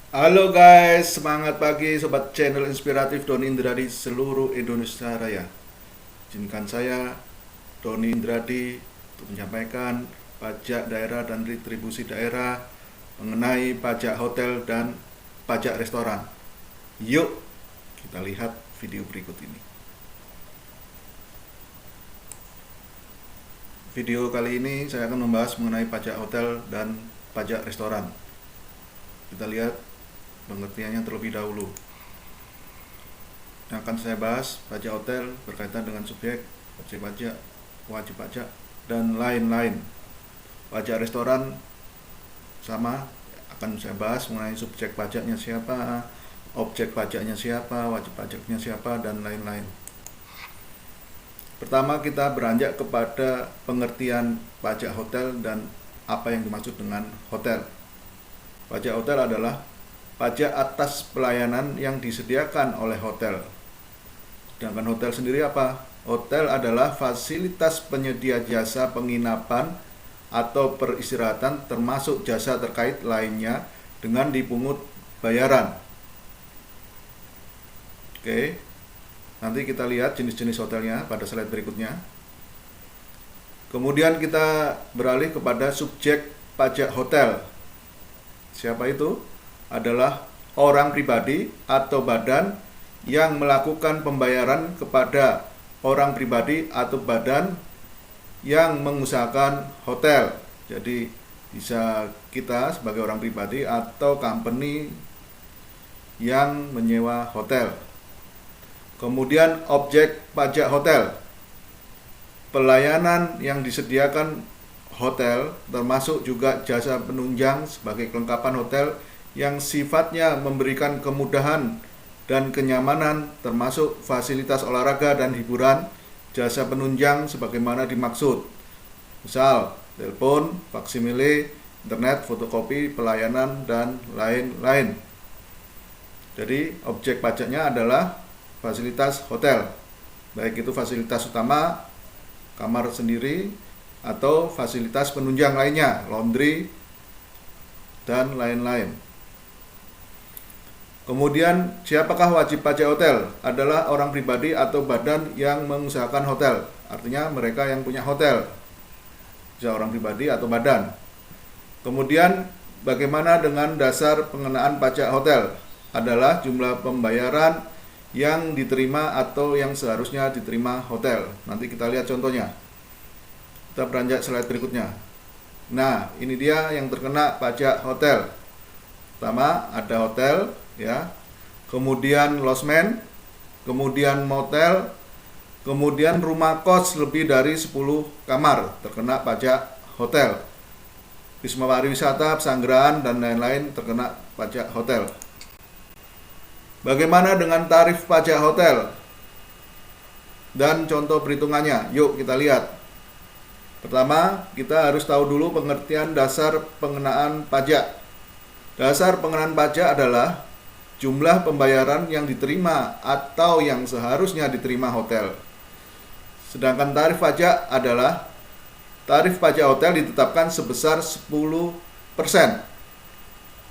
Halo guys, semangat pagi sobat channel inspiratif Doni Indra di seluruh Indonesia Raya. Izinkan saya, Doni Indradi, untuk menyampaikan pajak daerah dan retribusi daerah mengenai pajak hotel dan pajak restoran. Yuk, kita lihat video berikut ini. Video kali ini saya akan membahas mengenai pajak hotel dan pajak restoran. Kita lihat pengertiannya terlebih dahulu. Yang akan saya bahas, pajak hotel berkaitan dengan subjek, objek pajak, wajib pajak, dan lain-lain. Pajak restoran sama, akan saya bahas mengenai subjek pajaknya siapa, objek pajaknya siapa, wajib pajaknya siapa, dan lain-lain. Pertama, kita beranjak kepada pengertian pajak hotel dan apa yang dimaksud dengan hotel. Pajak hotel adalah pajak atas pelayanan yang disediakan oleh hotel. Sedangkan hotel sendiri apa? Hotel adalah fasilitas penyedia jasa penginapan atau peristirahatan termasuk jasa terkait lainnya dengan dipungut bayaran. Oke, nanti kita lihat jenis-jenis hotelnya pada slide berikutnya. Kemudian kita beralih kepada subjek pajak hotel. Siapa itu? Adalah orang pribadi atau badan yang melakukan pembayaran kepada orang pribadi atau badan yang mengusahakan hotel. Jadi bisa kita sebagai orang pribadi atau company yang menyewa hotel. Kemudian objek pajak hotel. Pelayanan yang disediakan hotel termasuk juga jasa penunjang sebagai kelengkapan hotel yang sifatnya memberikan kemudahan dan kenyamanan termasuk fasilitas olahraga dan hiburan, jasa penunjang sebagaimana dimaksud. Misal, telepon, faksimile, internet, fotokopi, pelayanan, dan lain-lain. Jadi, objek pajaknya adalah fasilitas hotel. Baik itu fasilitas utama, kamar sendiri, atau fasilitas penunjang lainnya, laundry, dan lain-lain. Kemudian, siapakah wajib pajak hotel? Adalah orang pribadi atau badan yang mengusahakan hotel. Artinya mereka yang punya hotel. Bisa orang pribadi atau badan. Kemudian, bagaimana dengan dasar pengenaan pajak hotel? Adalah jumlah pembayaran yang diterima atau yang seharusnya diterima hotel. Nanti kita lihat contohnya. Kita beranjak slide berikutnya. Nah, ini dia yang terkena pajak hotel. Pertama, ada hotel, ya, kemudian losmen, kemudian motel, kemudian rumah kos lebih dari 10 kamar terkena pajak hotel. Wisma pariwisata, pesanggerahan, dan lain-lain terkena pajak hotel. Bagaimana dengan tarif pajak hotel? Dan contoh perhitungannya, yuk kita lihat. Pertama, kita harus tahu dulu pengertian dasar pengenaan pajak. Dasar pengenaan pajak adalah jumlah pembayaran yang diterima atau yang seharusnya diterima hotel. Sedangkan tarif pajak adalah tarif pajak hotel ditetapkan sebesar 10%.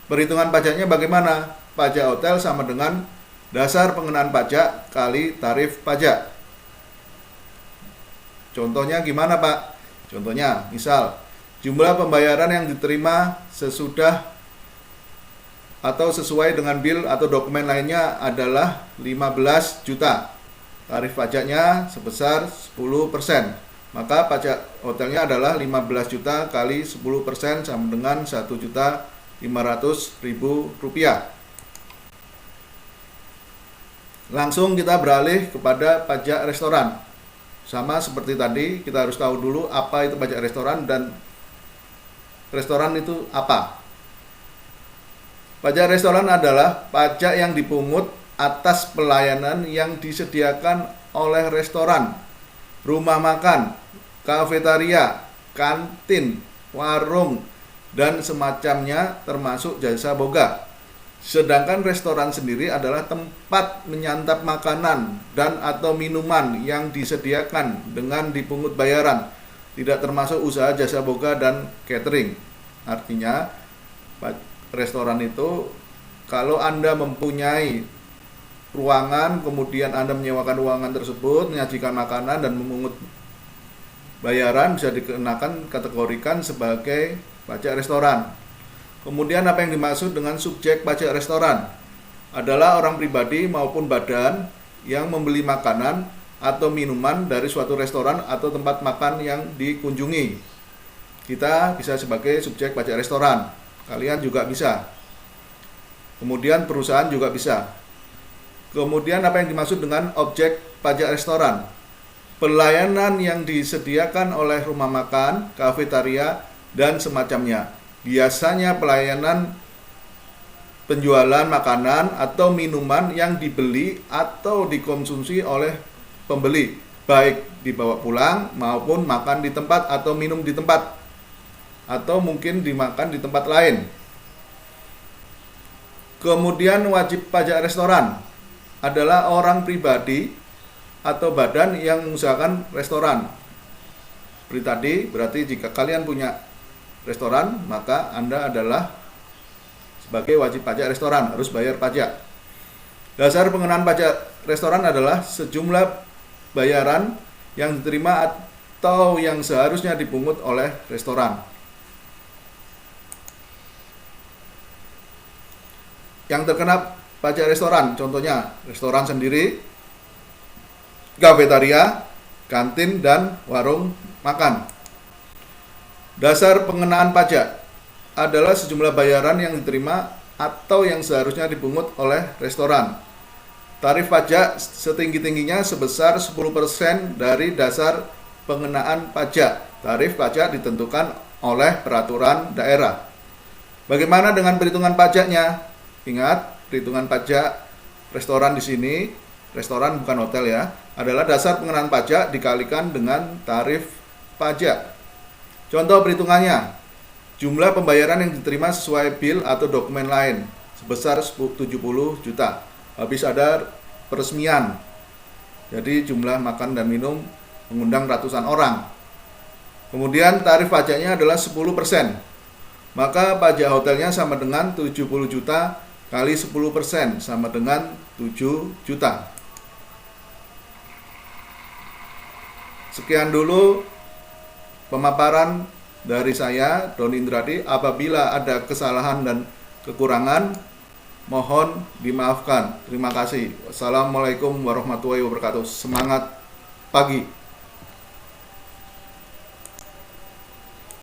Perhitungan pajaknya bagaimana? Pajak hotel sama dengan dasar pengenaan pajak kali tarif pajak. Contohnya gimana, Pak? Contohnya, misal jumlah pembayaran yang diterima sesudah atau sesuai dengan bil atau dokumen lainnya adalah 15 juta. Tarif pajaknya sebesar 10%. Maka pajak hotelnya adalah 15 juta kali 10% sama dengan 1.500.000 rupiah. Langsung kita beralih kepada pajak restoran. Sama seperti tadi, kita harus tahu dulu apa itu pajak restoran dan restoran itu apa. Pajak restoran adalah pajak yang dipungut atas pelayanan yang disediakan oleh restoran, rumah makan, kafetaria, kantin, warung, dan semacamnya termasuk jasa boga. Sedangkan restoran sendiri adalah tempat menyantap makanan dan atau minuman yang disediakan dengan dipungut bayaran, tidak termasuk usaha jasa boga dan catering. Artinya, restoran itu Kalau Anda mempunyai ruangan, kemudian Anda menyewakan ruangan tersebut, menyajikan makanan dan memungut bayaran, bisa dikenakan kategorikan sebagai pajak restoran. Kemudian apa yang dimaksud dengan subjek pajak restoran? Adalah orang pribadi maupun badan yang membeli makanan atau minuman dari suatu restoran atau tempat makan yang dikunjungi. Kita bisa sebagai subjek pajak restoran. Kalian juga bisa. Kemudian perusahaan juga bisa. Kemudian apa yang dimaksud dengan objek pajak restoran? Pelayanan yang disediakan oleh rumah makan, kafetaria, dan semacamnya. Biasanya pelayanan penjualan makanan atau minuman yang dibeli atau dikonsumsi oleh pembeli, baik dibawa pulang maupun makan di tempat atau minum di tempat, atau mungkin dimakan di tempat lain. Kemudian wajib pajak restoran adalah orang pribadi atau badan yang mengusahakan restoran. Seperti tadi, berarti jika kalian punya restoran, maka Anda adalah sebagai wajib pajak restoran, harus bayar pajak. Dasar pengenaan pajak restoran adalah sejumlah bayaran yang diterima atau yang seharusnya dipungut oleh restoran. Yang terkena pajak restoran, contohnya restoran sendiri, kafetaria, kantin, dan warung makan. Dasar pengenaan pajak adalah sejumlah bayaran yang diterima atau yang seharusnya dipungut oleh restoran. Tarif pajak setinggi-tingginya sebesar 10% dari dasar pengenaan pajak. Tarif pajak ditentukan oleh peraturan daerah. Bagaimana dengan perhitungan pajaknya? Ingat, perhitungan pajak restoran di sini, restoran bukan hotel ya, adalah dasar pengenaan pajak dikalikan dengan tarif pajak. Contoh perhitungannya, jumlah pembayaran yang diterima sesuai bil atau dokumen lain sebesar 70 juta. Habis ada peresmian, jadi jumlah makan dan minum mengundang ratusan orang. Kemudian tarif pajaknya adalah 10%. Maka pajak hotelnya sama dengan 70 juta kali 10% sama dengan 7 juta. Sekian dulu pemaparan dari saya, Doni Indradi. Apabila ada kesalahan dan kekurangan, mohon dimaafkan. Terima kasih. Wassalamualaikum warahmatullahi wabarakatuh. Semangat pagi.